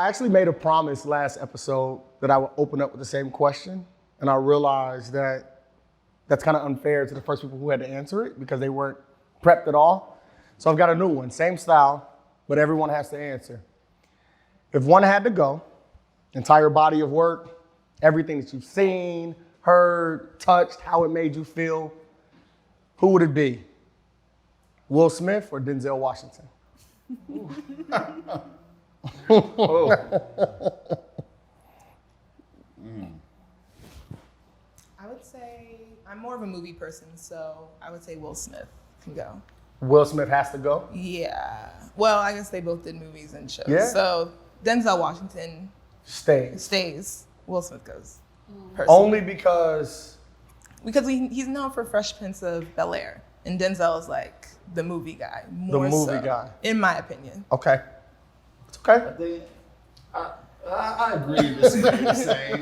actually made a promise last episode that I would open up with the same question. And I realized that that's kind of unfair to the first people who had to answer it because they weren't prepped at all. So I've got a new one, same style, but everyone has to answer. If one had to go, entire body of work, everything that you've seen, heard, touched, how it made you feel, who would it be? Will Smith or Denzel Washington? Oh. I would say I'm more of a movie person, so I would say Will Smith can go. Will Smith has to go? Yeah. Well, I guess they both did movies and shows. Yeah. So Denzel Washington stays. Will Smith goes. Only because he's known for Fresh Prince of Bel-Air, and Denzel is like the movie guy. Guy. In my opinion. Okay. It's okay. I think I agree with what you're saying.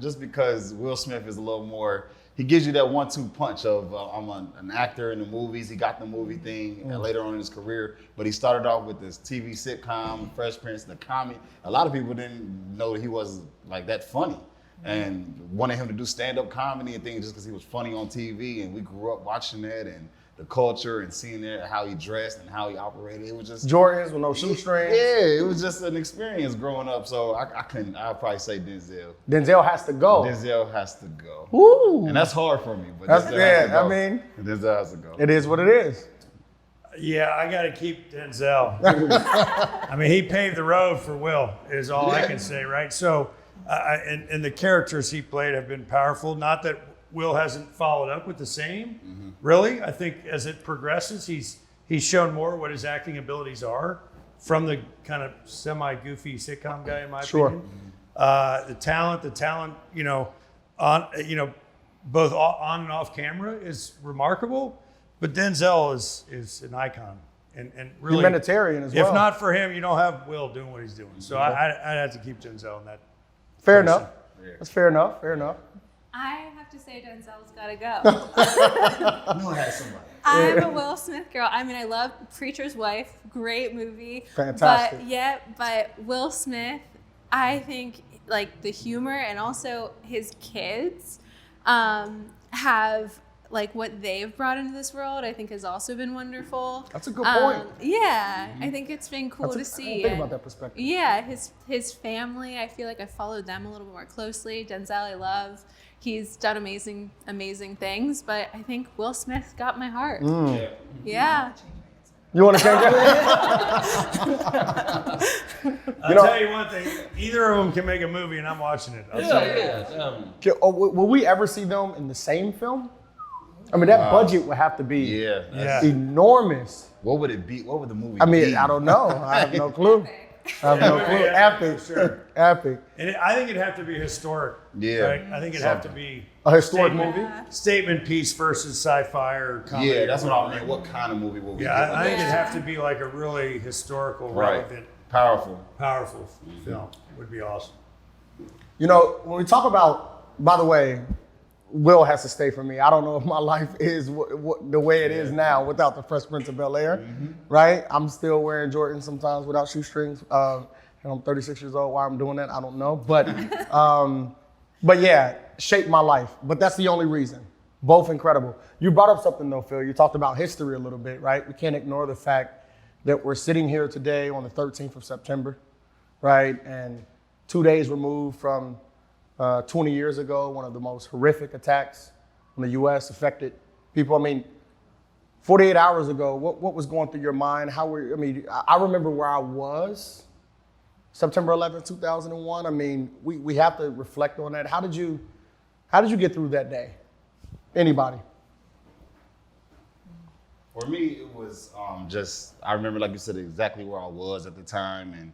Just because Will Smith is a little more, he gives you that 1-2 punch of I'm an actor in the movies. He got the movie thing later on in his career, but he started off with this TV sitcom, Fresh Prince, the comedy. A lot of people didn't know that he was like that funny, and wanted him to do stand-up comedy and things just because he was funny on TV. And we grew up watching that and the culture and seeing it, how he dressed and how he operated. It was just Jordans with no shoestrings. Yeah, it was just an experience growing up. So I'd probably say Denzel. Denzel has to go. Denzel has to go. Woo. And that's hard for me, but Denzel has to go. Denzel has to go. It is what it is. Yeah, I got to keep Denzel. I mean, he paved the road for Will, is all I can say, right? So, and the characters he played have been powerful. Not that Will hasn't followed up with the same, really. I think as it progresses, he's shown more what his acting abilities are from the kind of semi-goofy sitcom guy, in my opinion. The talent, both on and off camera is remarkable. But Denzel is an icon and really humanitarian as well. If not for him, you don't have Will doing what he's doing. So I'd have to keep Denzel in that. Fair enough. That's fair enough. Fair enough. I have to say Denzel's got to go. I know I had somebody. I'm a Will Smith girl. I mean, I love Preacher's Wife. Great movie. Fantastic. But Will Smith, I think like the humor and also his kids have like what they've brought into this world, I think has also been wonderful. That's a good point. Yeah, I think it's been cool to see. I didn't think about that perspective. Yeah, his family, I feel like I followed them a little bit more closely. Denzel, I love. He's done amazing things, but I think Will Smith got my heart. Yeah. You want to change it? I'll tell you one thing. Either of them can make a movie, and I'm watching it. I'll tell you. Will we ever see them in the same film? I mean, that budget would have to be enormous. What would it be? What would the movie be? I mean, I don't know. I have no clue. Epic. Sure. Epic. And I think it'd have to be historic. Yeah. Right? I think it'd have to be a historic movie. Statement piece versus sci-fi or comedy. Yeah, that's what I mean. What kind of movie would we? Yeah, I think it'd have to be like a really historical, relevant, powerful film. Would be awesome. You know, when we talk about, by the way, Will has to stay for me. I don't know if my life is the way it is now without the Fresh Prince of Bel-Air, right? I'm still wearing Jordans sometimes without shoestrings. And I'm 36 years old. Why I'm doing that, I don't know. But yeah, shaped my life. But that's the only reason. Both incredible. You brought up something though, Phil. You talked about history a little bit, right? We can't ignore the fact that we're sitting here today on the 13th of September, right? And 2 days removed from 20 years ago, one of the most horrific attacks in the U.S. affected people. I mean, 48 hours ago, what was going through your mind? I remember where I was September 11th, 2001. I mean, we have to reflect on that. How did you get through that day? Anybody? For me, it was I remember, like you said, exactly where I was at the time, and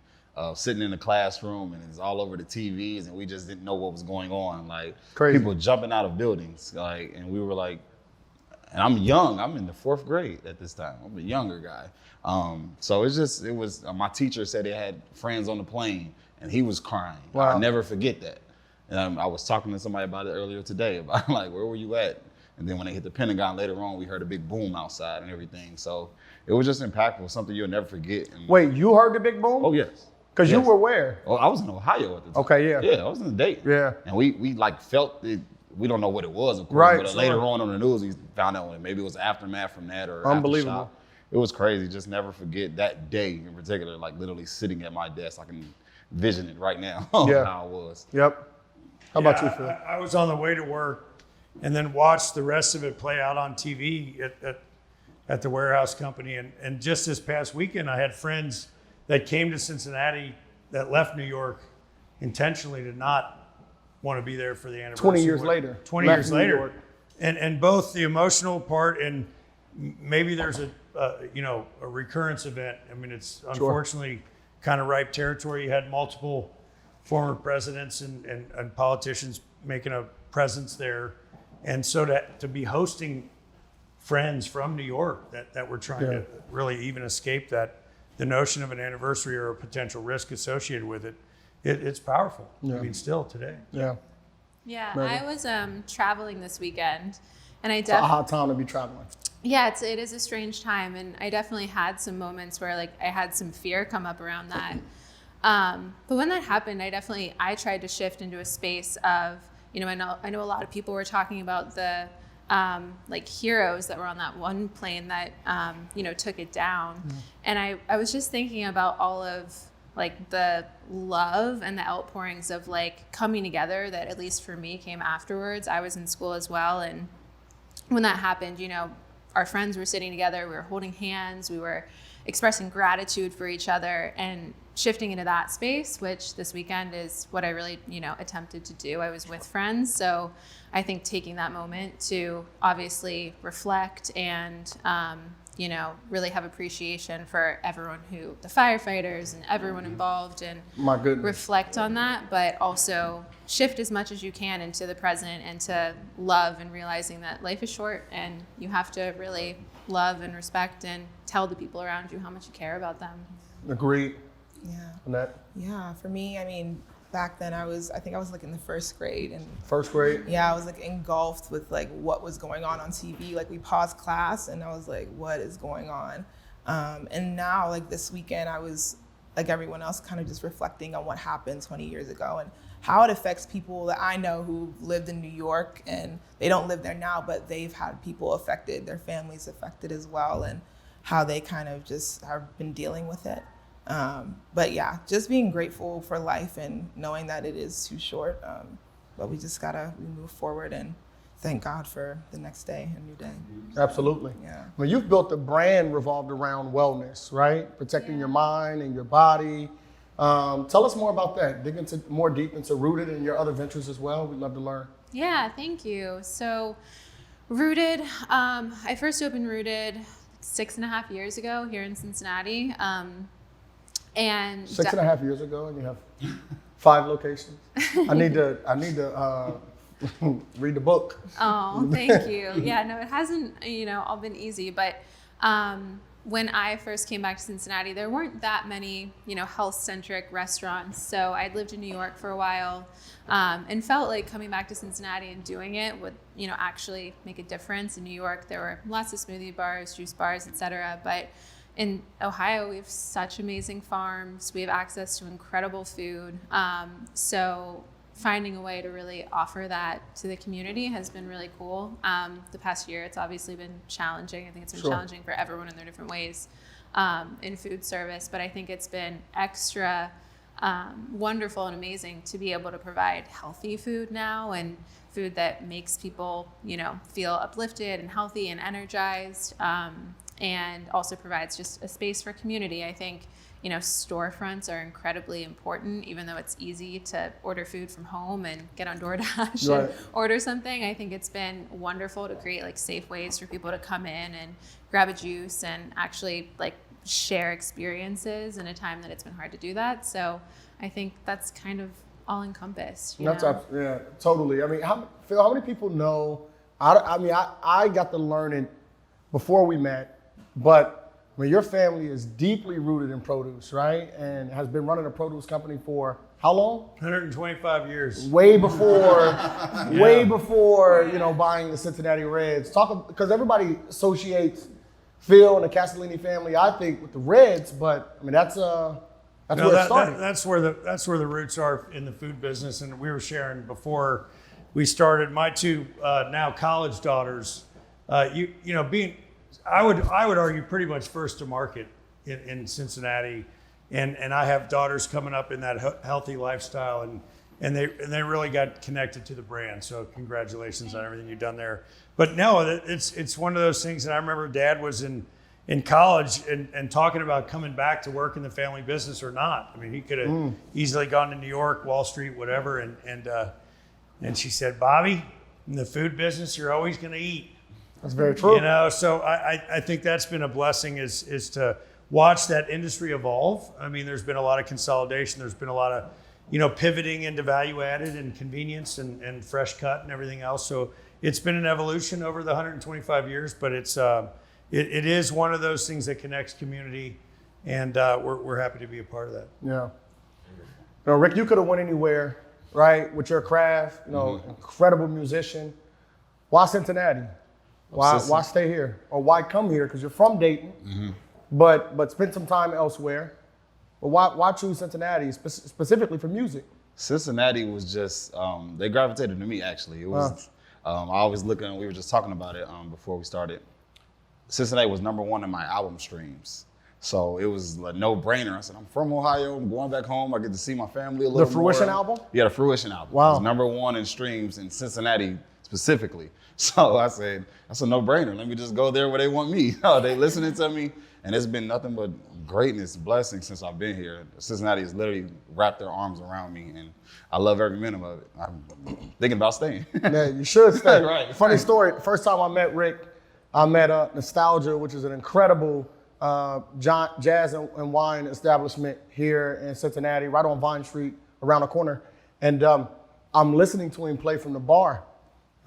sitting in the classroom, and it's all over the TVs, and we just didn't know what was going on. Like, crazy. People jumping out of buildings, like, and we were like, and I'm young. I'm in the 4th grade at this time. I'm a younger guy. So it was. My teacher said they had friends on the plane, and he was crying. Wow. I'll never forget that. And I was talking to somebody about it earlier today about like, where were you at? And then when they hit the Pentagon later on, we heard a big boom outside and everything. So it was just impactful, something you'll never forget. And wait, you heard the big boom? Oh yes. Because you Yes. were where? Oh, I was in Ohio at the time. Okay, yeah. Yeah, I was in the Dayton. Yeah. And we like felt it. We don't know what it was, of course. Right, But sure. later on the news, we found out maybe it was aftermath from that or Unbelievable. aftershock. It was crazy. Just never forget that day in particular, like literally sitting at my desk. I can vision it right now Yeah. how it was. Yep. How about you, Phil? I was on the way to work and then watched the rest of it play out on TV at the warehouse company. And just this past weekend, I had friends that came to Cincinnati that left New York intentionally to not want to be there for the anniversary. 20 years later. 20 Left years New later. York. And both the emotional part and maybe there's a recurrence event. I mean, it's unfortunately kind of ripe territory. You had multiple former presidents and politicians making a presence there. And so to be hosting friends from New York that were trying to really even escape that, the notion of an anniversary or a potential risk associated with it's powerful. Yeah. I mean, still today. Yeah. Yeah, Megan? I was traveling this weekend, and I It's a definitely. hot time to be traveling. Yeah, it is a strange time, and I definitely had some moments where like I had some fear come up around that. But when that happened, I tried to shift into a space of, I know a lot of people were talking about the like heroes that were on that one plane that took it down, and I was just thinking about all of like the love and the outpourings of like coming together that at least for me came afterwards. I was in school as well, and when that happened, our friends were sitting together, we were holding hands, we were expressing gratitude for each other and shifting into that space, which this weekend is what I really, attempted to do. I was with friends. So I think taking that moment to obviously reflect and, really have appreciation for everyone the firefighters and everyone involved and My goodness. reflect on that, but also shift as much as you can into the present and to love and realizing that life is short and you have to really love and respect and tell the people around you how much you care about them. Agreed. Yeah. Annette? Yeah. For me, I mean, back then I think I was like in the first grade, and First grade? yeah, I was like engulfed with like what was going on TV. Like we paused class and I was like, what is going on? And now like this weekend I was like everyone else kind of just reflecting on what happened 20 years ago and how it affects people that I know who lived in New York and they don't live there now, but they've had people affected, their families affected as well, and how they kind of just have been dealing with it. But yeah, just being grateful for life and knowing that it is too short. But we just we move forward and thank God for the next day, a new day. Absolutely. Yeah. Well, you've built a brand revolved around wellness, right? Protecting your mind and your body. Tell us more about that. Dig into more deep into Rooted and your other ventures as well. We'd love to learn. Yeah, thank you. So Rooted, I first opened Rooted 6.5 years ago here in Cincinnati. And 6.5 years ago, and you have 5 locations. I need to read the book. Oh, thank you. Yeah, no, it hasn't, all been easy. But when I first came back to Cincinnati, there weren't that many, health-centric restaurants. So I'd lived in New York for a while and felt like coming back to Cincinnati and doing it would, actually make a difference. In New York, there were lots of smoothie bars, juice bars, etc. But in Ohio, we have such amazing farms. We have access to incredible food. So finding a way to really offer that to the community has been really cool. The past year, it's obviously been challenging. I think it's been challenging for everyone in their different ways in food service, but I think it's been extra wonderful and amazing to be able to provide healthy food now and food that makes people, feel uplifted and healthy and energized, and also provides just a space for community. I think, storefronts are incredibly important, even though it's easy to order food from home and get on DoorDash and order something. I think it's been wonderful to create like safe ways for people to come in and grab a juice and actually like share experiences in a time that it's been hard to do that. So I think that's kind of all encompassed. Yeah, totally. I mean, Phil, how many people know? I got to learn it before we met, but your family is deeply rooted in produce, right? And has been running a produce company for how long? 125 years. Way before, buying the Cincinnati Reds. Because everybody associates Phil and the Castellini family, I think, with the Reds, but I mean, that's That's where it started. That's where the roots are in the food business. And we were sharing before we started. My two now college daughters, I would argue pretty much first to market in Cincinnati, and I have daughters coming up in that healthy lifestyle, and they really got connected to the brand. So congratulations on everything you've done there. But no, it's one of those things that I remember Dad was in college and talking about coming back to work in the family business or not. I mean, he could have easily gone to New York, Wall Street, whatever. And she said, Bobby, in the food business, you're always going to eat. That's very true. So I think that's been a blessing is to watch that industry evolve. I mean, there's been a lot of consolidation. There's been a lot of, pivoting into value added and convenience and fresh cut and everything else. So it's been an evolution over the 125 years, but it is one of those things that connects community, and we're happy to be a part of that. Yeah. Rick, you could have went anywhere, right, with your craft, incredible musician. Why Cincinnati? Why stay here? Or why come here? Because you're from Dayton, but spend some time elsewhere. But why choose Cincinnati specifically for music? Cincinnati was just, they gravitated to me, actually. It was, I always we were just talking about it before we started. Cincinnati was #1 in my album streams. So it was a no-brainer. I said, I'm from Ohio, I'm going back home, I get to see my family a little more. The Fruition album? Yeah, the Fruition album. Wow. It was #1 in streams in Cincinnati specifically. So I said, that's a no-brainer. Let me just go there where they want me. They listening to me, and it's been nothing but greatness, blessings since I've been here. Cincinnati has literally wrapped their arms around me, and I love every minute of it. I'm thinking about staying. Yeah, you should stay. Right. Funny story, the first time I met Rick, I met Nostalgia, which is an incredible jazz and wine establishment here in Cincinnati, right on Vine Street, around the corner. And I'm listening to him play from the bar.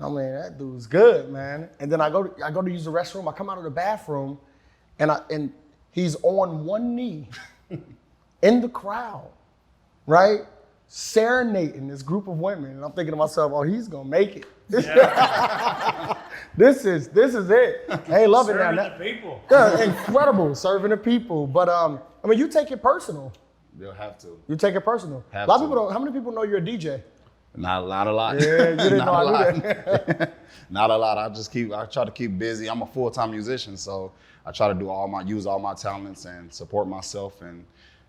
I mean, that dude's good, man. And then I go to use the restroom. I come out of the bathroom, and he's on one knee in the crowd, right, serenading this group of women. And I'm thinking to myself, oh, he's gonna make it. Yeah. This is it. Hey, love it now. Serving the people. Yeah, incredible, serving the people. But you take it personal. They'll have to. You take it personal. Have a lot of to. people don't. How many people know you're a DJ? Not a lot. Yeah, you didn't know Not a I knew lot. that. Not a lot. I try to keep busy. I'm a full-time musician, so I try to use all my talents and support myself, and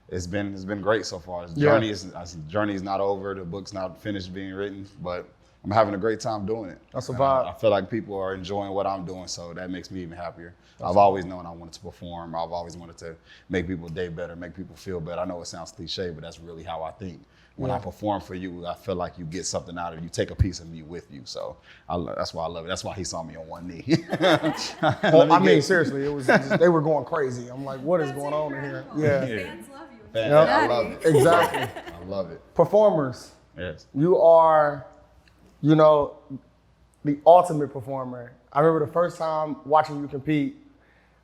it's been great so far. The journey is not over. The book's not finished being written, but I'm having a great time doing it. That's a vibe. I feel like people are enjoying what I'm doing, so that makes me even happier. I've always known I wanted to perform. I've always wanted to make people's day better, make people feel better. I know it sounds cliche, but that's really how I think. When I perform for you, I feel like you get something out of it. You take a piece of me with you. So that's why I love it. That's why he saw me on one knee. Seriously, it was they were going crazy. I'm like, what is going on in here? Yeah. Fans love you. Yep. I love it. Exactly. I love it. Performers. Yes. You are, the ultimate performer. I remember the first time watching you compete,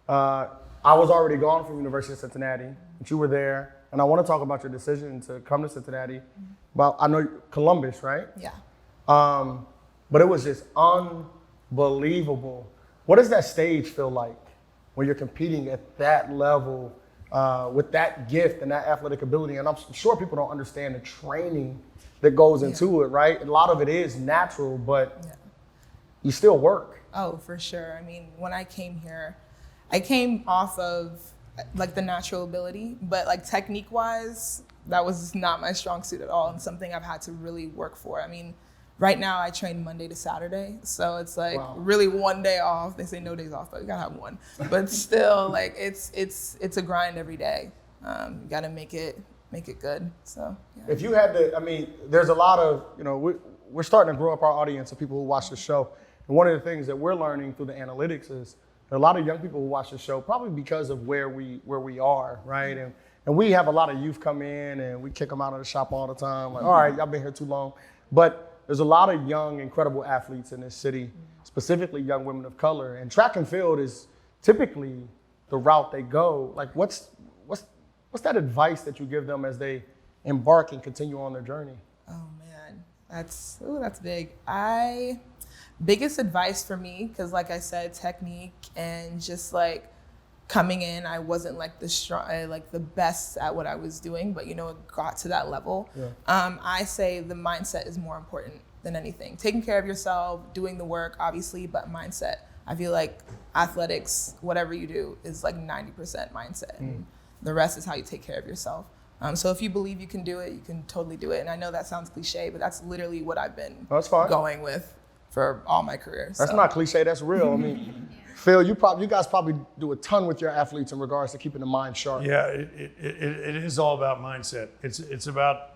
I was already gone from University of Cincinnati, but you were there. And I want to talk about your decision to come to Cincinnati. Well, I know Columbus, right? Yeah. But it was just unbelievable. What does that stage feel like when you're competing at that level with that gift and that athletic ability? And I'm sure people don't understand the training that goes into it, right? A lot of it is natural, but you still work. Oh, for sure. I mean, when I came here, I came off of like the natural ability, but like technique wise, that was not my strong suit at all, and something I've had to really work for. I mean, right now I train Monday to Saturday, so it's like really one day off. They say no days off, but you gotta have one. But still, like it's a grind every day. You gotta make it good. So yeah. If you had to, there's a lot of, we're starting to grow up our audience of people who watch the show, and one of the things that we're learning through the analytics is a lot of young people who watch the show, probably because of where we are, right? And we have a lot of youth come in and we kick them out of the shop all the time. Like, all right, y'all been here too long. But there's a lot of young, incredible athletes in this city, specifically young women of color. And track and field is typically the route they go. Like, what's that advice that you give them as they embark and continue on their journey? Oh man, that's big. Biggest advice for me, because like I said, technique and just like coming in, I wasn't like the best at what I was doing, but it got to that level. Yeah. I say the mindset is more important than anything. Taking care of yourself, doing the work, obviously, but mindset. I feel like athletics, whatever you do, is like 90% mindset. And the rest is how you take care of yourself. So if you believe you can do it, you can totally do it. And I know that sounds cliche, but that's literally what I've been going with for all my career. That's not cliche, that's real. I mean, Phil, you guys probably do a ton with your athletes in regards to keeping the mind sharp. Yeah, it is all about mindset. It's about,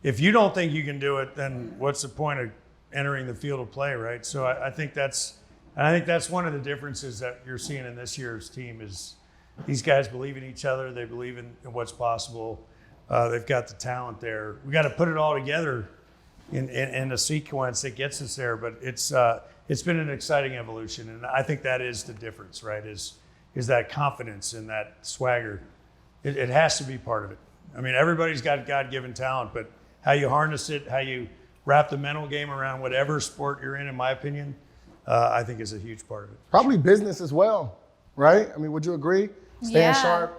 if you don't think you can do it, then what's the point of entering the field of play, right? So I think that's one of the differences that you're seeing in this year's team is these guys believe in each other. They believe in what's possible. They've got the talent there. We got to put it all together in a sequence that gets us there. But it's been an exciting evolution, and I think that is the difference, right? Is that confidence and that swagger? It has to be part of it. I mean, everybody's got God-given talent, but how you harness it, how you wrap the mental game around whatever sport you're in my opinion, I think is a huge part of it. Probably business as well, right? I mean, would you agree? Staying sharp.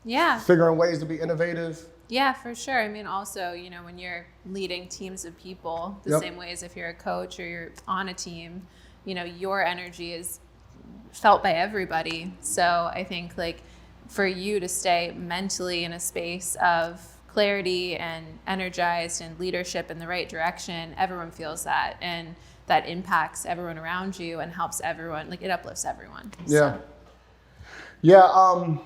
Yeah. Figuring ways to be innovative. Yeah, for sure. I mean, also, when you're leading teams of people, the same way as if you're a coach or you're on a team, your energy is felt by everybody. So I think like for you to stay mentally in a space of clarity and energized and leadership in the right direction, everyone feels that. And that impacts everyone around you and helps everyone, like it uplifts everyone. Yeah. So. Yeah.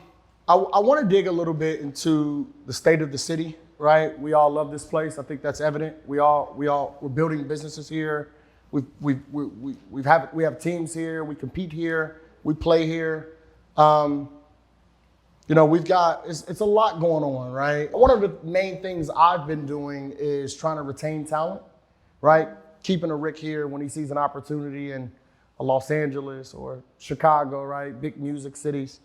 I want to dig a little bit into the state of the city, right? We all love this place. I think that's evident. We're building businesses here. We have teams here. We compete here. We play here. We've got, it's a lot going on, right? One of the main things I've been doing is trying to retain talent, right? Keeping a Rick here when he sees an opportunity in a Los Angeles or Chicago, right? Big music cities.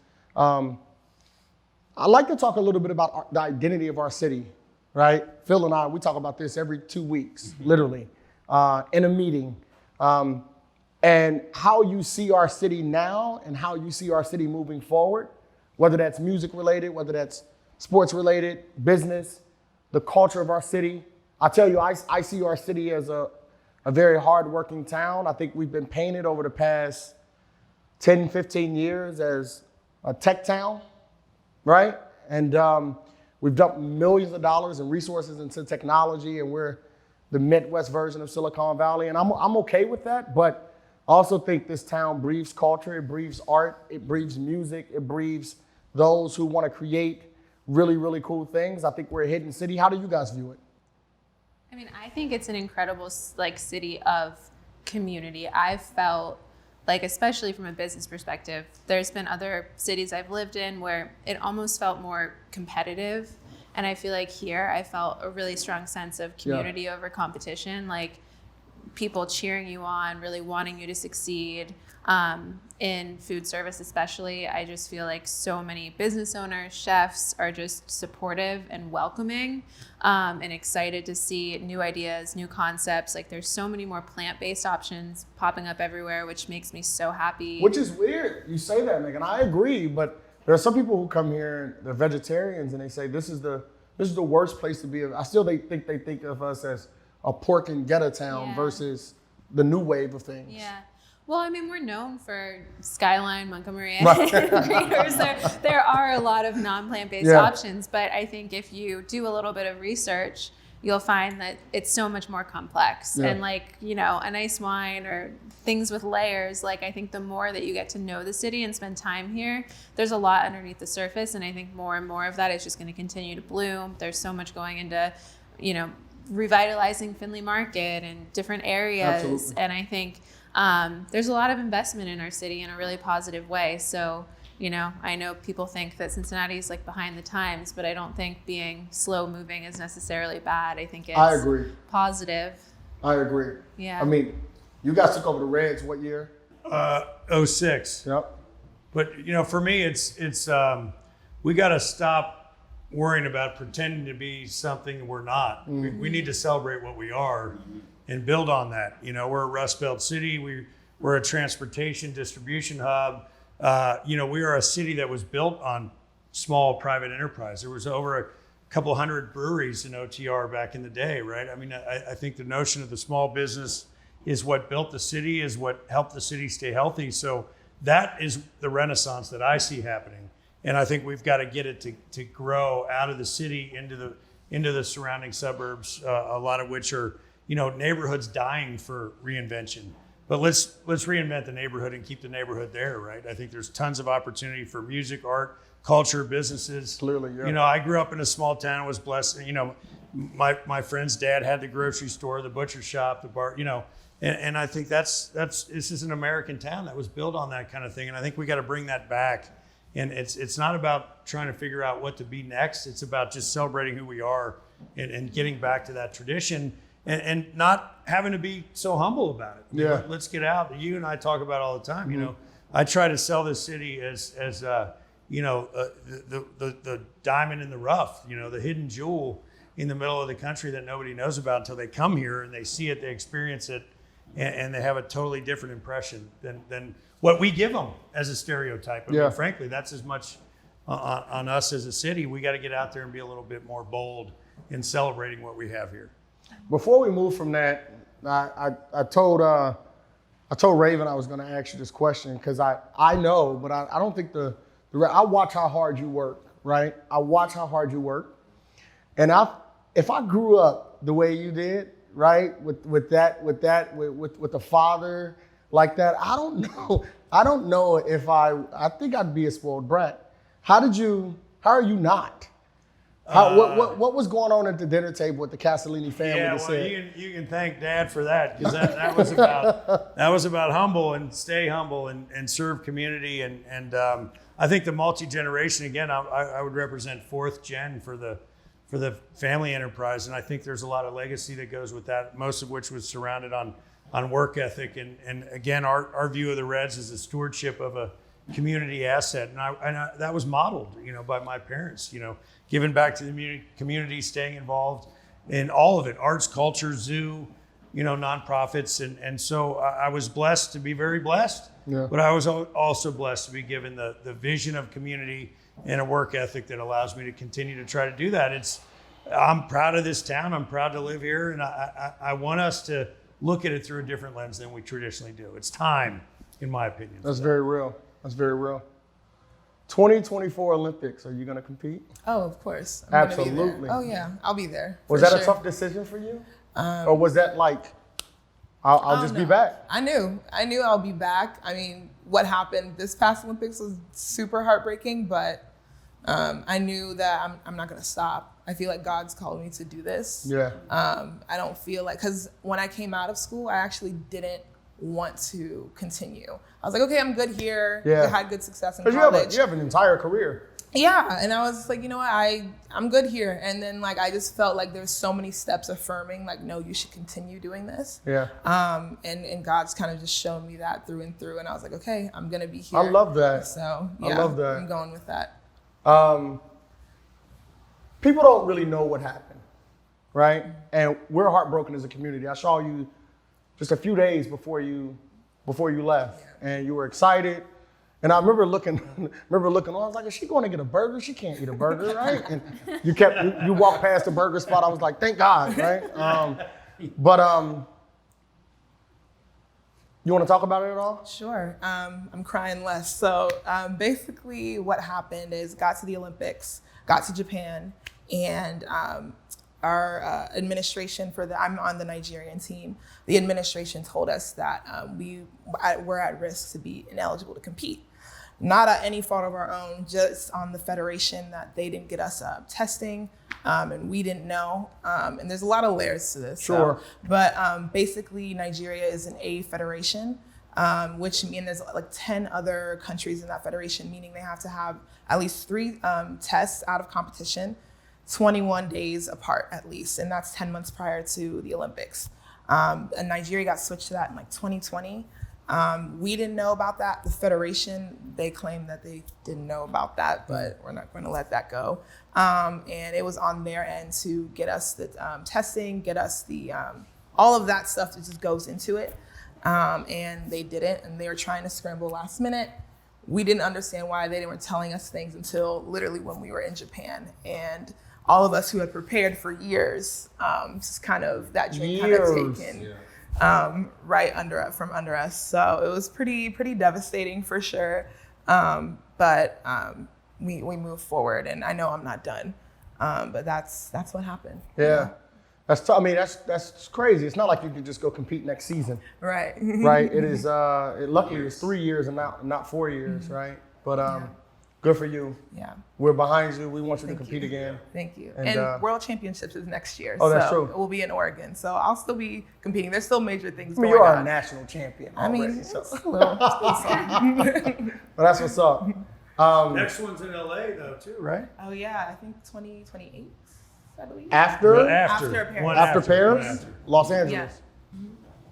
I'd like to talk a little bit about the identity of our city, right? Phil and I, we talk about this every 2 weeks, literally, in a meeting. And how you see our city now and how you see our city moving forward, whether that's music related, whether that's sports related, business, the culture of our city. I tell you, I see our city as a very hardworking town. I think we've been painted over the past 10, 15 years as a tech town. Right? And we've dumped millions of dollars in resources into technology, and we're the Midwest version of Silicon Valley. And I'm okay with that, but I also think this town breathes culture, it breathes art, it breathes music, it breathes those who want to create really, really cool things. I think we're a hidden city. How do you guys view it? I mean, I think it's an incredible city of community. I've felt especially from a business perspective, there's been other cities I've lived in where it almost felt more competitive. And I feel like here I felt a really strong sense of community over competition, like people cheering you on, really wanting you to succeed. In food service especially, I just feel like so many business owners, chefs are just supportive and welcoming and excited to see new ideas, new concepts. Like there's so many more plant-based options popping up everywhere, which makes me so happy. Which is weird. You say that, Megan. I agree, but there are some people who come here and they're vegetarians and they say this is the worst place to be. I still think they think of us as a pork and ghetto town versus the new wave of things. Yeah. Well, I mean, we're known for Skyline, Montgomery, and Greeters. There are a lot of non-plant-based options, but I think if you do a little bit of research, you'll find that it's so much more complex. And a nice wine or things with layers, I think the more that you get to know the city and spend time here, there's a lot underneath the surface. And I think more and more of that is just going to continue to bloom. There's so much going into, revitalizing Findlay Market and different areas. Absolutely. And I think there's a lot of investment in our city in a really positive way. So, I know people think that Cincinnati is behind the times, but I don't think being slow moving is necessarily bad. I think it's I agree. Positive. I agree. Yeah. I mean, you guys took over the Reds what year? 06. Yep. But for me, it's we got to stop worrying about pretending to be something we're not. Mm-hmm. We need to celebrate what we are and build on that. We're a Rust Belt city. We're a transportation distribution hub. We are a city that was built on small private enterprise. There was over a couple hundred breweries in OTR back in the day, right? I mean, I think the notion of the small business is what built the city, is what helped the city stay healthy. So that is the renaissance that I see happening. And I think we've got to get it to grow out of the city into the surrounding suburbs, a lot of which are, neighborhoods dying for reinvention. But let's reinvent the neighborhood and keep the neighborhood there, right? I think there's tons of opportunity for music, art, culture, businesses. Clearly, yeah. I grew up in a small town, was blessed. My friend's dad had the grocery store, the butcher shop, the bar. And I think this is an American town that was built on that kind of thing. And I think we got to bring that back. And it's not about trying to figure out what to be next. It's about just celebrating who we are and getting back to that tradition and not having to be so humble about it. Yeah. Let's get out. You and I talk about it all the time. I try to sell this city as the diamond in the rough, the hidden jewel in the middle of the country that nobody knows about until they come here and they see it, they experience it, and they have a totally different impression than what we give them as a stereotype. I mean, frankly, that's as much on us as a city. We got to get out there and be a little bit more bold in celebrating what we have here. Before we move from that, I told Raven I was going to ask you this question because I know, but I don't think I watch how hard you work, right? I watch how hard you work, and if I grew up the way you did, right, with the father like that, I don't know if I think I'd be a spoiled brat. How are you not? What was going on at the dinner table with the Castellini family? Yeah, well, you can thank Dad for that because that was about humble and stay humble and serve community and I think the multi-generation, again, I would represent fourth gen for the family enterprise, and I think there's a lot of legacy that goes with that, most of which was surrounded on work ethic and again, our view of the Reds is the stewardship of a community asset, and that was modeled, by my parents, giving back to the community, staying involved in all of it, arts, culture, zoo, nonprofits, and so I was blessed to be very blessed. Yeah. But I was also blessed to be given the vision of community and a work ethic that allows me to continue to try to do that. I'm proud of this town. I'm proud to live here, and I want us to look at it through a different lens than we traditionally do. It's time, in my opinion. That's very real. That's very real. 2024 Olympics, are you going to compete? Oh, of course. I'm gonna be there. Absolutely. Oh, yeah. I'll be there. Was that a tough decision for you? Or was that like, I'll just be back? I knew I'll be back. I mean, what happened this past Olympics was super heartbreaking, but I knew that I'm not going to stop. I feel like God's called me to do this. Yeah. I don't feel like, because when I came out of school, I actually didn't want to continue. I was like, okay, I'm good here. Yeah. I had good success in college. You have an entire career. Yeah, and I was like, you know what, I'm good here. And then I just felt like there's so many steps affirming, no, you should continue doing this. Yeah. And God's kind of just shown me that through and through. And I was like, okay, I'm gonna be here. I love that. So yeah, I love that. I'm going with that. People don't really know what happened, right? And we're heartbroken as a community. I saw you just a few days before you left, and you were excited. And I remember looking on, I was like, is she going to get a burger? She can't eat a burger, right? And you walked past the burger spot. I was like, thank God, right? But you want to talk about it at all? Sure. I'm crying less. So basically what happened is got to the Olympics, got to Japan, and our administration I'm on the Nigerian team. The administration told us that we're at risk to be ineligible to compete. Not at any fault of our own, just on the federation that they didn't get us testing, and we didn't know. And there's a lot of layers to this. Sure. But basically, Nigeria is an A federation, which means there's 10 other countries in that federation, meaning they have to have at least 3 tests out of competition, 21 days apart at least, and that's 10 months prior to the Olympics. And Nigeria got switched to that in 2020. We didn't know about that. The federation, they claim that they didn't know about that, but we're not going to let that go. And it was on their end to get us the testing, get us the all of that stuff that just goes into it. And they didn't, and they were trying to scramble last minute. we didn't understand why they weren't telling us things until literally when we were in Japan. And all of us who had prepared for years, just kind of that dream kind of taken right from under us. So it was pretty devastating for sure. But we moved forward, and I know I'm not done. But that's what happened. Yeah. That's crazy. It's not like you can just go compete next season. Right. Right. It is luckily it's 3 years and not 4 years, right? But good for you. Yeah. We're behind you. We want you to Thank compete you. again. Thank you. And, And World Championships is next year. Oh, that's so true. We'll be in Oregon. So I'll still be competing. There's still major things I mean, going you are on. a national champion I already. mean, So. it's a little something. But that's what's up. Next one's in LA though too, right? Oh yeah, I think 2028, I believe. After After Paris. One after one Paris, after. Los Angeles. Yeah.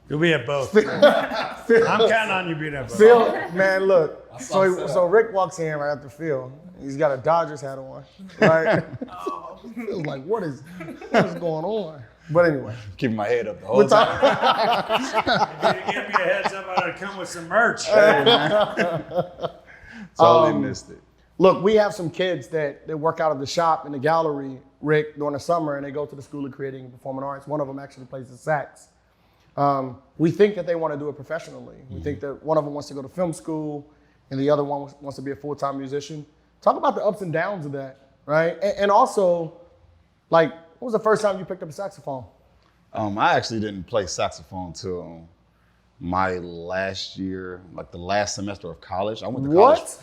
You'll be at both. I'm counting on you being at both. Phil, man, look. So Rick walks in right after Phil. He's got a Dodgers hat on, right? Oh. Phil's like, what is going on? But anyway, Keeping my head up the whole time. If you give me a heads up, I'd come with some merch. Totally missed it. look, we have some kids that work out of the shop in the gallery, Rick, during the summer, and they go to the School of Creating and Performing Arts. One of them actually plays the sax. We think that they want to do it professionally. We think that one of them wants to go to film school, and the other one wants to be a full-time musician. Talk about the ups and downs of that, right? And also, like, when was the first time you picked up a saxophone? I actually didn't play saxophone till my last year, like the last semester of college. I went to college. What?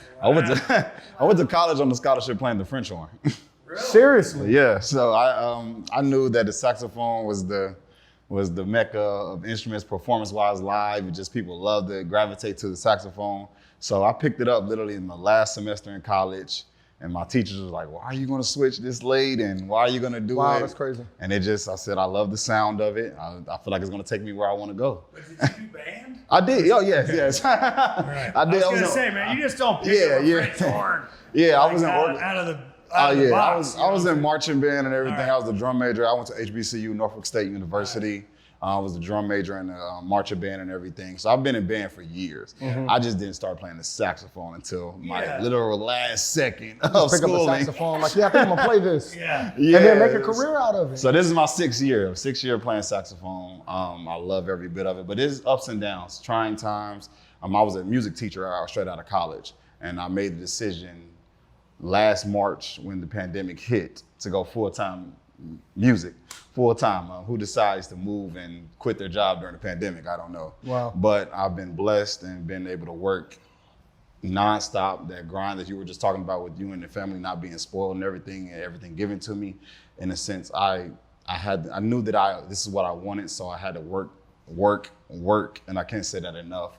I went to college on the scholarship playing the French horn. Seriously? Yeah, so I knew that the saxophone was the mecca of instruments, performance-wise, live. And just people love to gravitate to the saxophone. So I picked it up literally in the last semester in college. And my teachers was like, why are you going to switch this late? And why are you going to do it? Wow, that's crazy. And I said, I love the sound of it. I feel like it's going to take me where I want to go. But did you do band? I did. Oh, yes. Right. I did. I was going to say, man, you just don't pick up a French horn. Yeah, like I was in out of the box. I was in marching band and everything. Right. I was the drum major. I went to HBCU, Norfolk State University. I was the drum major in the marching band and everything. So I've been in band for years. I just didn't start playing the saxophone until my literal last second of Pick schooling. up a saxophone, like, yeah, I think I'm gonna play this. Yeah. And then make a career out of it. So this is my sixth year playing saxophone. I love every bit of it, but it's ups and downs, trying times. I was a music teacher straight out of college, and I made the decision last March when the pandemic hit to go full-time music, full-time. Who decides to move and quit their job during the pandemic? I don't know. Wow. But I've been blessed and been able to work nonstop, that grind that you were just talking about with you and the family not being spoiled and everything given to me. In a sense, I knew that this is what I wanted, so I had to work, and I can't say that enough.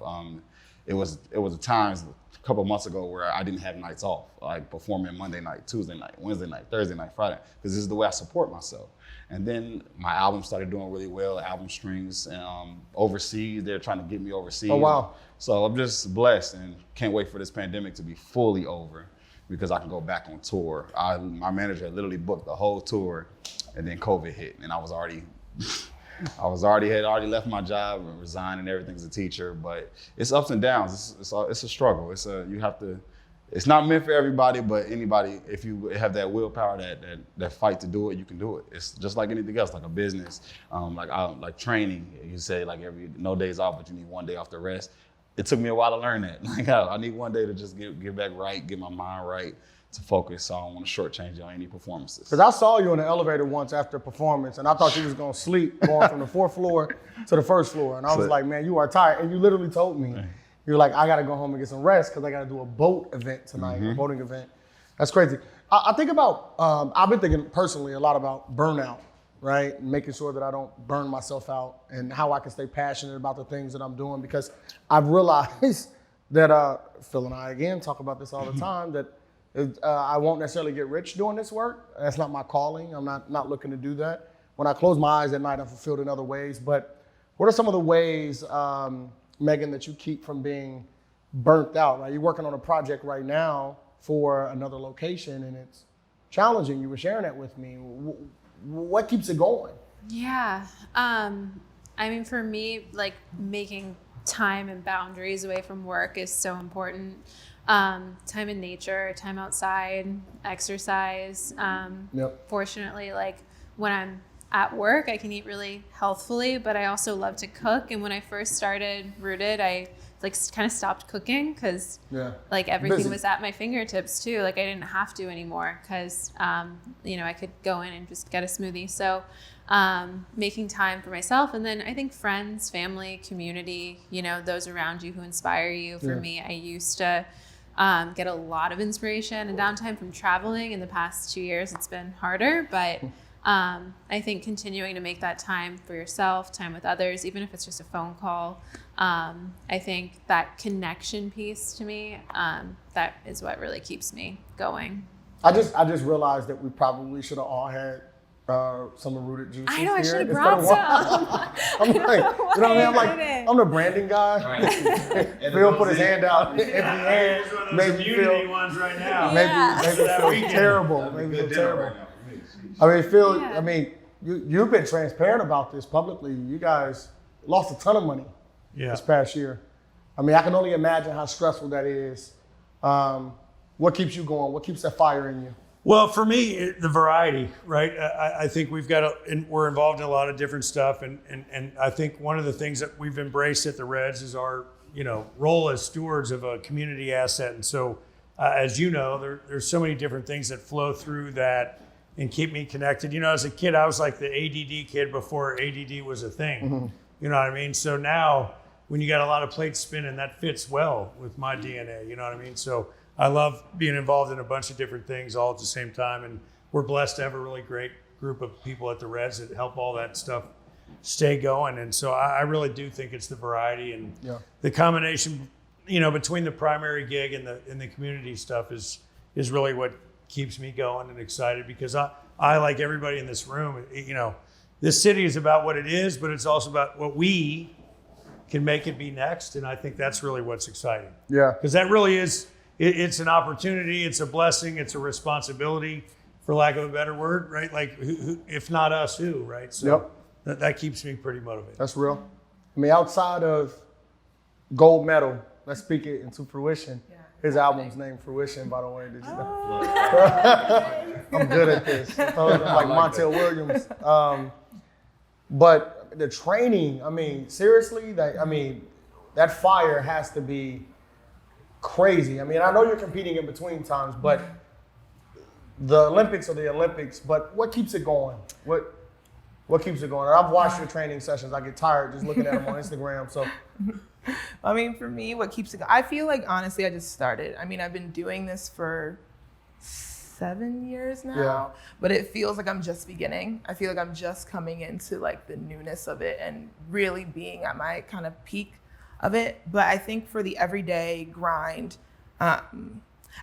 It was times a couple of months ago where I didn't have nights off, like performing Monday night, Tuesday night, Wednesday night, Thursday night, Friday, because this is the way I support myself. And then my album started doing really well, album streams, overseas. They're trying to get me overseas. Oh, wow. So I'm just blessed and can't wait for this pandemic to be fully over because I can go back on tour. My manager had literally booked the whole tour, and then COVID hit, and I had already left my job and resigned and everything as a teacher. But it's ups and downs. It's a struggle. It's not meant for everybody, but anybody, if you have that willpower, that fight to do it, you can do it. It's just like anything else, like a business, like training. You say like no days off, but you need 1 day off to rest. It took me a while to learn that. Like I need 1 day to just get back right, get my mind right, to focus. So I don't want to shortchange you on any performances. Because I saw you in the elevator once after a performance, and I thought you was gonna sleep going from the 4th floor to the 1st floor. And I was like, man, you are tired. And you literally told me, you're like, I gotta go home and get some rest because I gotta do a boat event tonight, a boating event. That's crazy. I think about, I've been thinking personally a lot about burnout, right? Making sure that I don't burn myself out and how I can stay passionate about the things that I'm doing, because I've realized that, Phil and I, again, talk about this all the time, that I won't necessarily get rich doing this work. That's not my calling. I'm not looking to do that. When I close my eyes at night, I'm fulfilled in other ways. But what are some of the ways, Megan, that you keep from being burnt out, right? You're working on a project right now for another location, and it's challenging. You were sharing that with me. What keeps it going? Yeah. I mean, for me, like making time and boundaries away from work is so important. time in nature, time outside, exercise. Fortunately, like when I'm at work, I can eat really healthfully, but I also love to cook. And when I first started Rooted, I like kind of stopped cooking because like everything was at my fingertips too. Like I didn't have to anymore because, I could go in and just get a smoothie. So making time for myself. And then I think friends, family, community, those around you who inspire you. For me, I used to get a lot of inspiration and downtime from traveling. In the past 2 years, it's been harder, but I think continuing to make that time for yourself, time with others, even if it's just a phone call, I think that connection piece to me, that is what really keeps me going. I just realized that we probably should have all had some of Rooted juices. I know, I here should have instead brought of some. I'm like, you know what I mean? I'm the branding guy. Right. Phil put his hand out. If the hand Here's one of those maybe immunity feel, ones right now. maybe That feel weekend. terrible. Maybe feel terrible. I mean, Phil, you've been transparent about this publicly. You guys lost a ton of money this past year. I mean, I can only imagine how stressful that is. What keeps you going? What keeps that fire in you? Well, for me, the variety, right? I think we're involved in a lot of different stuff. And I think one of the things that we've embraced at the Reds is our, role as stewards of a community asset. And so, as you know, there's so many different things that flow through that and keep me connected. As a kid, I was like the ADD kid before ADD was a thing. Mm-hmm. You know what I mean? So now when you got a lot of plates spinning, that fits well with my DNA. You know what I mean? So I love being involved in a bunch of different things all at the same time. And we're blessed to have a really great group of people at the Reds that help all that stuff stay going. And so I really do think it's the variety and the combination, between the primary gig and the community stuff is really what keeps me going and excited, because I like everybody in this room, this city is about what it is, but it's also about what we can make it be next. And I think that's really what's exciting. Yeah. Because that really is, it's an opportunity, it's a blessing, it's a responsibility, for lack of a better word, right? Like, who, if not us, who, right? So that keeps me pretty motivated. That's real. I mean, outside of gold medal, let's speak it into fruition. His album's named Fruition, by the way. Did you know? I'm good at this. Like Montel Williams. But the training, I mean, seriously, that fire has to be crazy. I mean, I know you're competing in between times, but the Olympics are the Olympics. But what keeps it going? What keeps it going? I've watched your training sessions. I get tired just looking at them on Instagram. So. I mean, for me, what keeps it going? I feel like, honestly, I just started. I mean, I've been doing this for 7 years now, but it feels like I'm just beginning. I feel like I'm just coming into like the newness of it and really being at my kind of peak of it. But I think for the everyday grind, I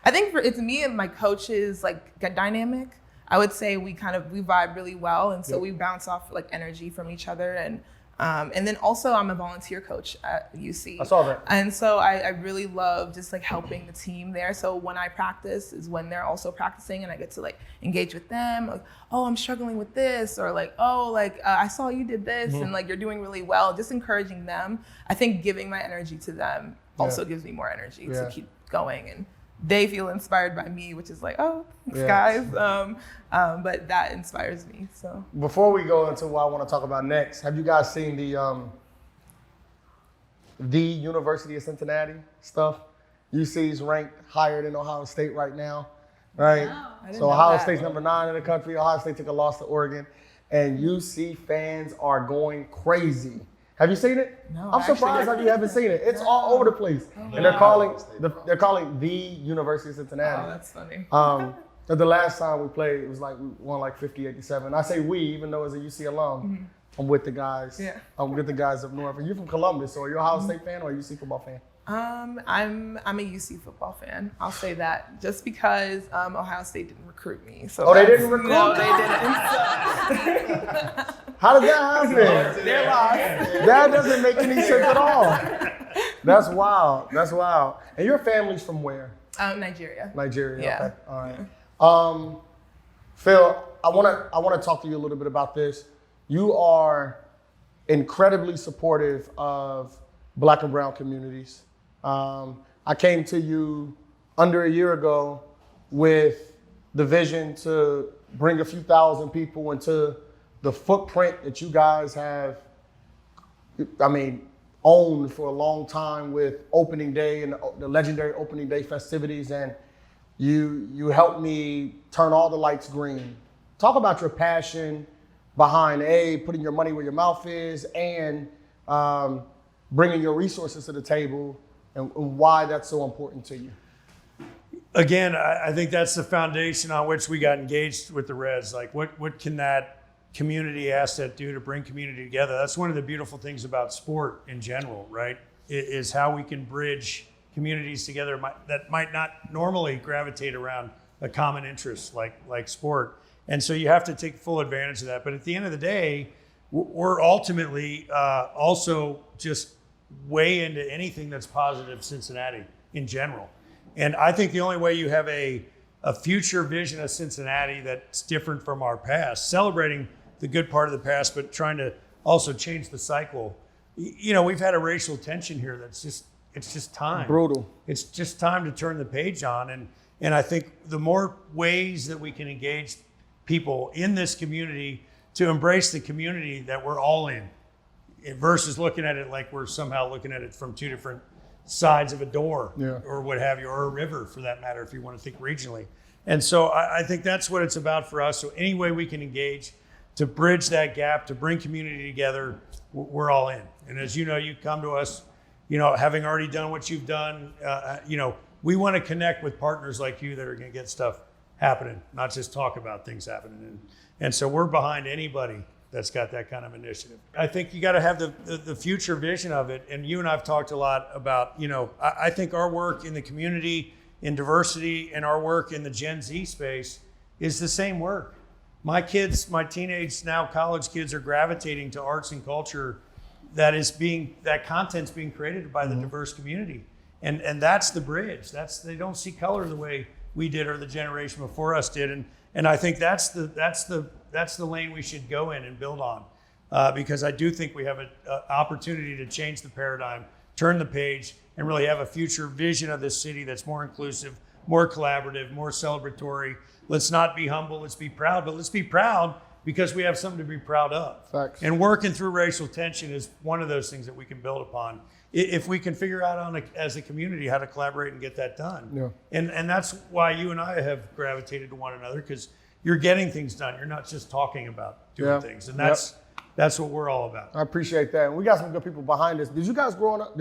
think it's me and my coach's like dynamic. I would say we vibe really well, and so we bounce off like energy from each other. And then also I'm a volunteer coach at UC. I saw that. And so I really love just like helping the team there. So when I practice is when they're also practicing, and I get to like engage with them. Like, oh, I'm struggling with this, or like, oh, like I saw you did this, and like you're doing really well. Just encouraging them. I think giving my energy to them also gives me more energy to keep going, and they feel inspired by me, which is like, oh, thanks guys. But that inspires me. So before we go into what I want to talk about next, have you guys seen the University of Cincinnati stuff? UC's ranked higher than Ohio State right now, right? No, I didn't So know Ohio that. State's number 9 in the country. Ohio State took a loss to Oregon, and UC fans are going crazy. Have you seen it? No, I'm surprised that you haven't seen it. It's all over the place, and they're calling the University of Cincinnati. Oh, that's funny. The last time we played, it was like we won like 50-87. I say we, even though as a UC alum, I'm with the guys. Yeah. I'm with the guys up north. And you're from Columbus, so are you a Ohio State fan or a UC football fan? I'm a UC football fan. I'll say that just because Ohio State didn't recruit me. So Oh, they didn't recruit No, you? they didn't. How did that happen? They're lost. That doesn't make any sense at all. That's wild. That's wild. And your family's from where? Nigeria. Nigeria. Yeah. Okay. All right. Phil, I want to talk to you a little bit about this. You are incredibly supportive of Black and brown communities. I came to you under a year ago with the vision to bring a few thousand people into the footprint that you guys have, owned for a long time with opening day and the legendary opening day festivities. And you helped me turn all the lights green. Talk about your passion behind putting your money where your mouth is and bringing your resources to the table and why that's so important to you. Again, I think that's the foundation on which we got engaged with the Reds. Like, what can that community asset do to bring community together? That's one of the beautiful things about sport in general, right? Is how we can bridge communities together that might not normally gravitate around a common interest like sport. And so you have to take full advantage of that. But at the end of the day, we're ultimately also just way into anything that's positive Cincinnati in general. And I think the only way you have a future vision of Cincinnati that's different from our past, celebrating the good part of the past, but trying to also change the cycle. You know, we've had a racial tension here it's just time. Brutal. It's just time to turn the page on. And I think the more ways that we can engage people in this community to embrace the community that we're all in versus looking at it like we're somehow looking at it from two different sides of a door or what have you, or a river for that matter, if you want to think regionally. And so I think that's what it's about for us. So any way we can engage to bridge that gap, to bring community together, we're all in. And as you know, you come to us, you know, having already done what you've done, we want to connect with partners like you that are going to get stuff happening, not just talk about things happening. And so we're behind anybody that's got that kind of initiative. I think you got to have the future vision of it. And you and I've talked a lot about, I think our work in the community, in diversity, and our work in the Gen Z space is the same work. My kids, my teenage, now college kids are gravitating to arts and culture that content's being created by the diverse community. And that's the bridge. They don't see color the way we did or the generation before us did. And I think that's the lane we should go in and build on, because I do think we have an opportunity to change the paradigm, turn the page, and really have a future vision of this city that's more inclusive, more collaborative, more celebratory. Let's not be humble, let's be proud, but let's be proud because we have something to be proud of. Facts. And working through racial tension is one of those things that we can build upon if we can figure out as a community how to collaborate and get that done. Yeah. And that's why you and I have gravitated to one another, because you're getting things done. You're not just talking about doing things. And that's what we're all about. I appreciate that. And we got some good people behind us. Did you guys growing up,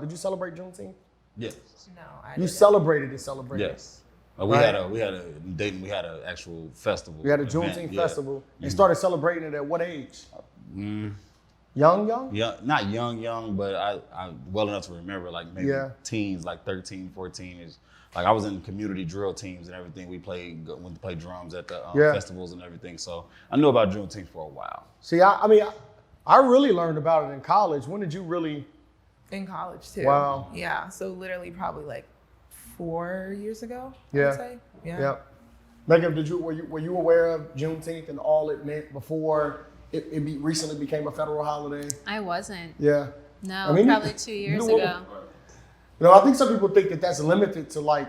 did you celebrate Juneteenth? Yes. No, I You didn't. celebrated it. Yes. We had in Dayton, we had an actual festival. We had a event, Juneteenth festival and started celebrating it at what age? Young? Yeah, not young, but I well enough to remember, like maybe teens, like 13, 14 is like I was in community drill teams and everything. We went to play drums at the festivals and everything. So I knew about Juneteenth for a while. See, I really learned about it in college. When did you really? In college too. Wow. Yeah. So literally probably like 4 years ago, I Yeah. would say. Yeah. Yeah. Megan, were you aware of Juneteenth and all it meant before it recently became a federal holiday? I wasn't. Yeah. No, probably 2 years ago. I think some people think that that's limited to like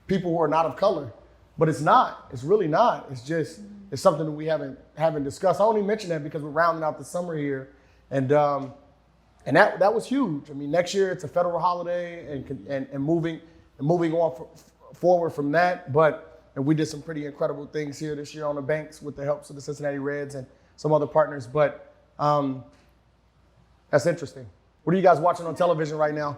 people who are not of color, but it's not. It's really not. It's just it's something that we haven't discussed. I only mention that because we're rounding out the summer here, and that was huge. I mean, next year it's a federal holiday, and moving on forward from that. And we did some pretty incredible things here this year on the banks with the helps of the Cincinnati Reds and some other partners. But that's interesting. What are you guys watching on television right now?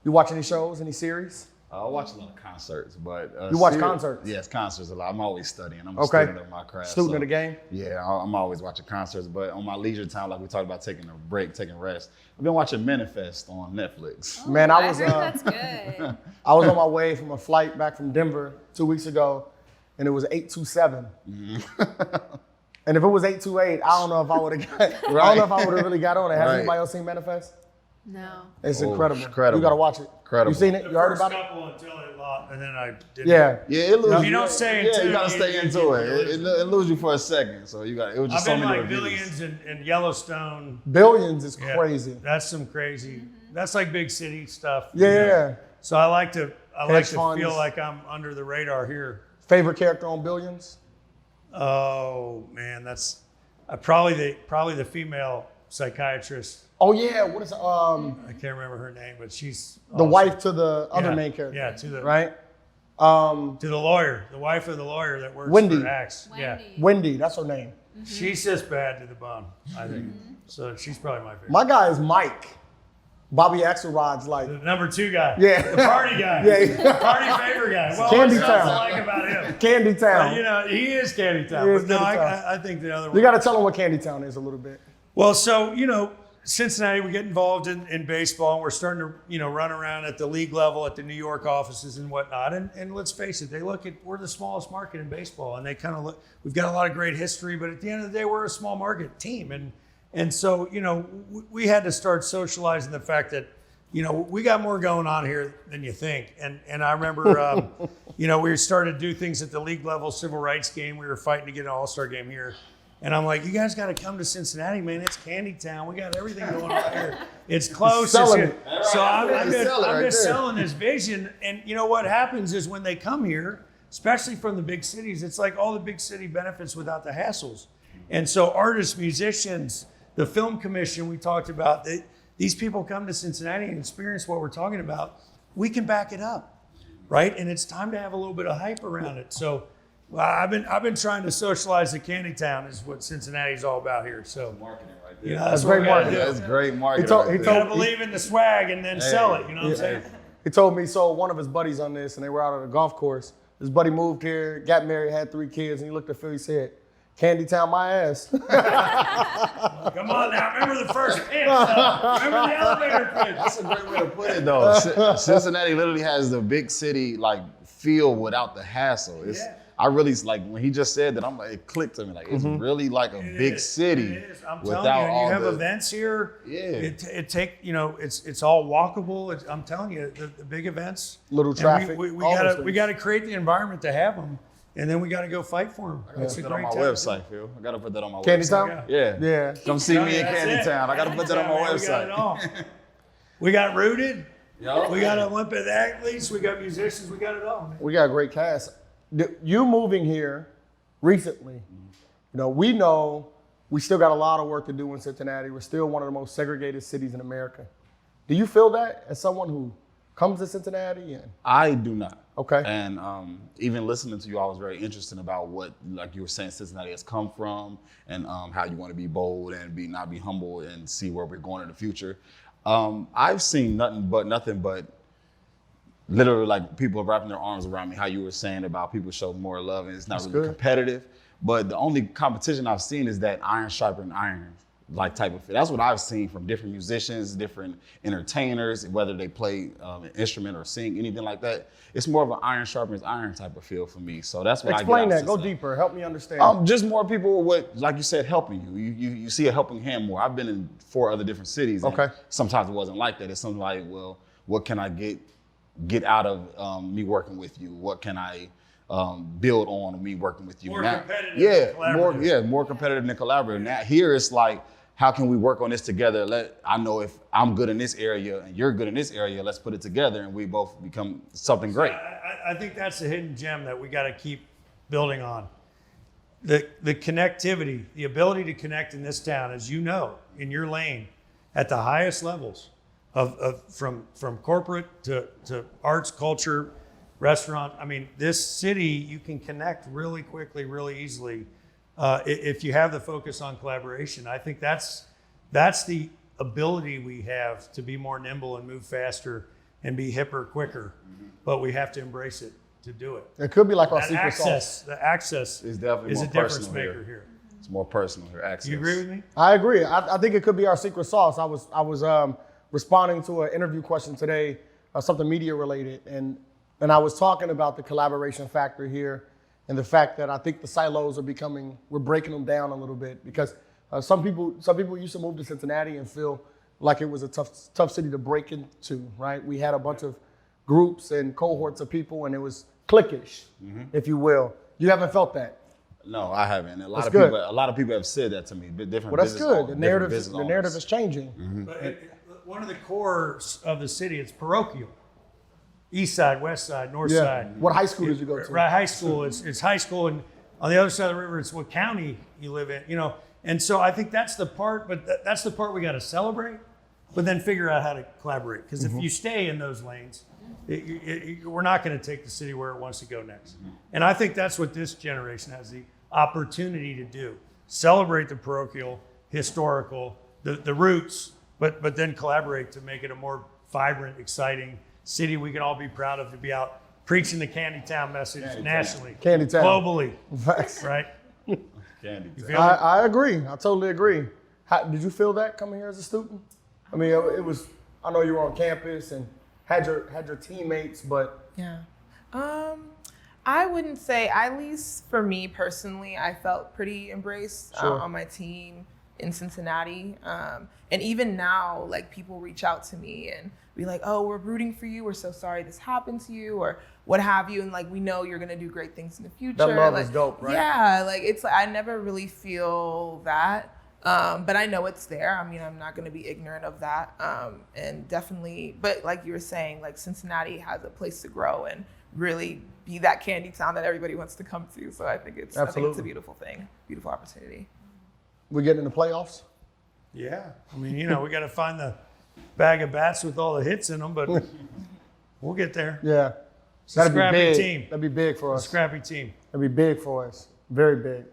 You watch any shows, any series? I watch a lot of concerts, but You watch concerts? Yes, concerts a lot. I'm always studying. I'm a Okay. student of my craft. Student of the game? Yeah, I'm always watching concerts, but on my leisure time, like we talked about taking a break, taking rest, I've been watching Manifest on Netflix. Man, I heard that's good. I was on my way from a flight back from Denver 2 weeks ago, and it was 827. And if it was 828, I don't know if I would have got. I don't know if I would have really got on it. Has Right. anybody else seen Manifest? No. It's Oh, incredible. incredible. You gotta watch it. Incredible. You seen it? The You heard first about it? couple until it lost, and then I didn't. Yeah. Yeah, it loses If you don't stay into you gotta it, stay you into it. lose It loses you for a second, so you got. It was I've just so been many like reviews. Billions in Yellowstone. Billions is Yeah, crazy. That's some crazy. That's like big city stuff. Yeah, you know. yeah. So I like to funds. feel like I'm under the radar here. Favorite character on Billions? Oh man, that's probably the female psychiatrist. Oh yeah, what is I can't remember her name, but she's the awesome. wife to the other main character? Yeah, to the right. To the lawyer, the wife of the lawyer that works Wendy. for Axe. Yeah, Wendy, that's her name. she's just bad to the bone, I think. So she's probably my favorite. My guy is Mike. Bobby Axelrod's like, The number 2 guy. Yeah. The party guy. Yeah. The party favor guy. Well, Candy what's not to Town. like about him? Candy Town. He is Candy Town. He is But no, Candy Town. I think the other one. You got to tell him what Candy Town is a little bit. Well, so, Cincinnati, we get involved in baseball, and we're starting to, run around at the league level at the New York offices and whatnot. And let's face it, we're the smallest market in baseball, and they kind of look, we've got a lot of great history, but at the end of the day, we're a small market team. And so, we had to start socializing the fact that, we got more going on here than you think. And I remember, we started to do things at the league level, civil rights game. We were fighting to get an all-star game here. And I'm like, you guys got to come to Cincinnati, man. It's Candy Town. We got everything going on here. It's close. Selling It's it. here. So I'm Right just there. selling this vision. And what happens is when they come here, especially from the big cities, it's like all the big city benefits without the hassles. And so artists, musicians, the film commission we talked about, these people come to Cincinnati and experience what we're talking about. We can back it up, right? And it's time to have a little bit of hype around it. So I've been trying to socialize the Candy Town is what Cincinnati's all about here. So Marketing right there. That's what great we gotta marketing. do. That's great marketing. told- right he there. told- You gotta believe in the swag and then sell it. You know what I'm saying? He told me, so one of his buddies on this, and they were out at a golf course. His buddy moved here, got married, had 3 kids, and he looked at Phil, he said, Candy Town my ass. Come on now, remember the first pitch. Remember the elevator pitch. That's a great way to put it, though. Cincinnati literally has the big city feel without the hassle. Yeah. I really when he just said that, I'm like, it clicked to me. Like it's really like a big city It is. I'm without telling you, all you have the events here. Yeah. It's all walkable. I'm telling you, the big events. Little And traffic, We all those we things. got to create the environment to have them, and then we got to go fight for them. I gotta put that on my website, Phil. I gotta put that on my Candy website. Town? Yeah. Yeah. Come see me in That's Candy it. Town. I gotta put that on my Man, website. We got it all. We got rooted. Yup. We got Olympic athletes. We got musicians. We got it all, man. We got a great cast. You moving here recently, we know we still got a lot of work to do in Cincinnati. We're still one of the most segregated cities in America. Do you feel that as someone who comes to Cincinnati? I do not. Okay. And even listening to you, I was very interested about what, like you were saying, Cincinnati has come from, and how you want to be bold and not be humble and see where we're going in the future. I've seen nothing but literally people wrapping their arms around me. How you were saying about people show more love and it's not really competitive. But the only competition I've seen is that iron sharpening iron type of fit. That's what I've seen from different musicians, different entertainers, whether they play an instrument or sing, anything like that. It's more of an iron sharpens iron type of feel for me. So that's what Explain I get out that. of Go Cincinnati. deeper. Help me understand. Just more people with, like you said, helping you. You see a helping hand more. I've been in 4 other different cities. And Okay. sometimes it wasn't like that. It's something like, well, what can I get out of me working with you? What can I build on me working with you? More now, competitive yeah, than collaborative. more competitive than collaborative. Now here it's like, how can we work on this together? I know if I'm good in this area and you're good in this area, let's put it together and we both become something great. I think that's the hidden gem that we got to keep building on. The connectivity, the ability to connect in this town, as you know, in your lane, at the highest levels from corporate to arts, culture, restaurant. I mean, this city, you can connect really quickly, really easily if you have the focus on collaboration. I think that's the ability we have to be more nimble and move faster and be hipper, quicker. But we have to embrace it to do it. It could be like our That secret sauce. the access It's definitely is more a difference personal maker here. It's more personal here. Access. You agree with me? I agree. I think it could be our secret sauce. I was responding to an interview question today, something media related, and I was talking about the collaboration factor here, and the fact that I think the silos we're breaking them down a little bit, because some people used to move to Cincinnati and feel like it was a tough city to break into, right? We had a bunch of groups and cohorts of people, and it was cliquish, if you will. You haven't felt that. No, I haven't. A lot of people have said that to me. Different. Well, that's business good. owners, The different narrative is changing. Mm-hmm. But one of the cores of the city, it's parochial. east side, west side, north side. What high school did you go to? Right, high school. It's high school, and on the other side of the river, it's what county you live in. And so I think that's the part, but that's the part we got to celebrate, but then figure out how to collaborate. Because if you stay in those lanes, we're not going to take the city where it wants to go next. And I think that's what this generation has the opportunity to do: celebrate the parochial, historical, the roots, but then collaborate to make it a more vibrant, exciting city we can all be proud of, to be out preaching the Candy Town message nationally, Candy Town. globally, Facts. right? Candy. You feel me? I agree. I totally agree. Did you feel that coming here as a student? I mean, it was. I know you were on campus and had your teammates, but Yeah. I wouldn't say, at least for me personally, I felt pretty embraced on my team in Cincinnati. And even now, like, people reach out to me and be like, oh, we're rooting for you. We're so sorry this happened to you, or what have you. And like, we know you're going to do great things in the future. that love like, is dope, right? Yeah, like I never really feel that. But I know it's there. I mean, I'm not going to be ignorant of that. And definitely, but like you were saying, like, Cincinnati has a place to grow and really be that candy town that everybody wants to come to. So I think it's a beautiful thing, beautiful opportunity. We getting in the playoffs? Yeah. I mean, we got to find the bag of bats with all the hits in them, but we'll get there. Yeah. It's a scrappy team. That'd be big for us. Scrappy team. That'd be big for us. Very big.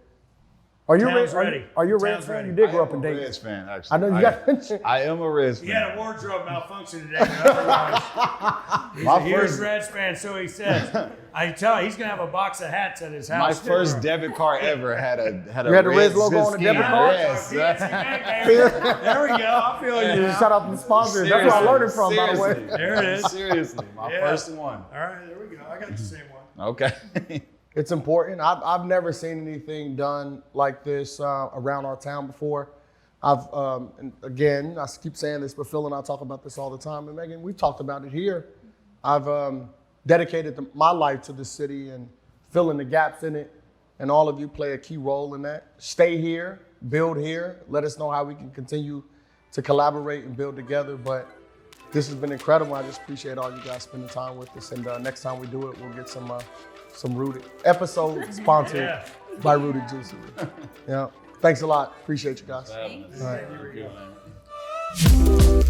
Are you Town's ready? ready. Are you a Town's Reds fan? ready. You did grow up I in am a Dayton. Reds fan, actually. I know you got. I am a Reds He fan. had a wardrobe malfunction today. But otherwise, he's a huge Reds fan, so he says. I tell you, he's gonna have a box of hats at his house. My first debit card ever had a You had the Reds logo on the debit card? Yes. There we go. I feel you. Shout out to the sponsors. That's where I learned it from, by the way. Seriously. There it is. Seriously, my Yeah. first one. All right, there we go. I got the same one. Okay. It's important. I've never seen anything done like this around our town before. And again, I keep saying this, but Phil and I talk about this all the time. And Megan, we've talked about it here. I've dedicated my life to the city and filling the gaps in it. And all of you play a key role in that. Stay here, build here. Let us know how we can continue to collaborate and build together. But this has been incredible. I just appreciate all you guys spending time with us. And next time we do it, we'll get some Rooted episode sponsored by Rooted Juicery. Yeah. Thanks a lot. Appreciate you guys. Thanks. All right. Thank you, man.